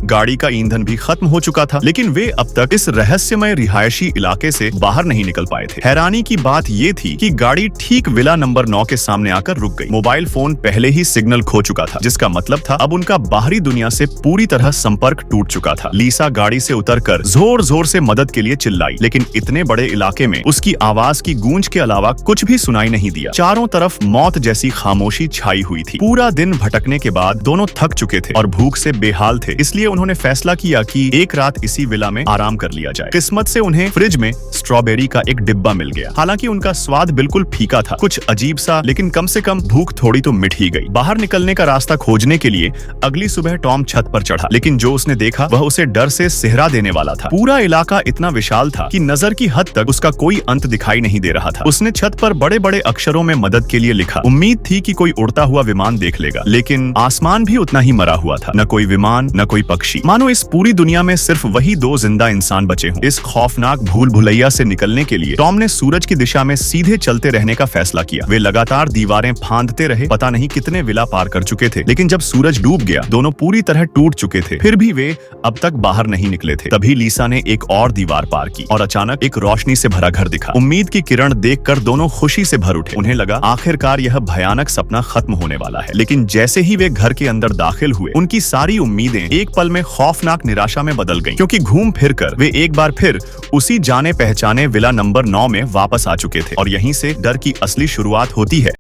गाड़ी का ईंधन भी खत्म हो चुका था, लेकिन वे अब तक इस रहस्यमय रिहायशी इलाके से बाहर नहीं निकल पाए थे। हैरानी की बात ये थी कि गाड़ी ठीक विला नंबर 9 के सामने आकर रुक गई। मोबाइल फोन पहले ही सिग्नल खो चुका था, जिसका मतलब था अब उनका बाहरी दुनिया से पूरी तरह संपर्क टूट चुका था। लीसा गाड़ी से उतरकर जोर जोर से मदद के लिए चिल्लाई, लेकिन इतने बड़े इलाके में उसकी आवाज की गूंज के अलावा कुछ भी सुनाई नहीं दिया। चारों तरफ मौत जैसी खामोशी छाई हुई थी। पूरा दिन भटकने के बाद दोनों थक चुके थे और भूख से बेहाल थे, इसलिए उन्होंने फैसला किया कि एक रात इसी विला में आराम कर लिया जाए। किस्मत से उन्हें फ्रिज में स्ट्रॉबेरी का एक डिब्बा मिल गया। हालांकि उनका स्वाद बिल्कुल फीका था, कुछ अजीब सा, लेकिन कम से कम भूख थोड़ी तो मिट ही गई। बाहर निकलने का रास्ता खोजने के लिए अगली सुबह टॉम छत पर चढ़ा, लेकिन जो उसने देखा वह उसे डर से सिहरा देने वाला था। पूरा इलाका इतना विशाल था कि नजर की हद तक उसका कोई अंत दिखाई नहीं दे रहा था। उसने छत पर बड़े बड़े अक्षरों में मदद के लिए लिखा। उम्मीद थी कि कोई उड़ता हुआ विमान देख लेगा, लेकिन आसमान भी उतना ही मरा हुआ था। न कोई विमान, न कोई पक्षी। मानो इस पूरी दुनिया में सिर्फ वही 2 जिंदा इंसान बचे हों। इस खौफनाक भूल भुलैया से निकलने के लिए टॉम ने सूरज की दिशा में सीधे चलते रहने का फैसला किया। वे लगातार दीवारें फांदते रहे, पता नहीं कितने विला पार कर चुके थे, लेकिन जब सूरज डूब गया दोनों पूरी तरह टूट चुके थे। फिर भी वे अब तक बाहर नहीं निकले थे। तभी लीसा ने एक और दीवार पार की और अचानक एक रोशनी से भरा घर दिखा। उम्मीद की किरण देखकर दोनों खुशी से भर उठे। उन्हें लगा आखिरकार यह भयानक सपना खत्म होने वाला है। लेकिन जैसे ही वे घर के अंदर दाखिल हुए, उनकी सारी उम्मीदें एक पल में खौफनाक निराशा में बदल गईं, क्योंकि घूम फिर कर वे एक बार फिर उसी जाने पहचाने विला नंबर 9 में वापस आ चुके थे। और यहीं से डर की असली शुरुआत होती है।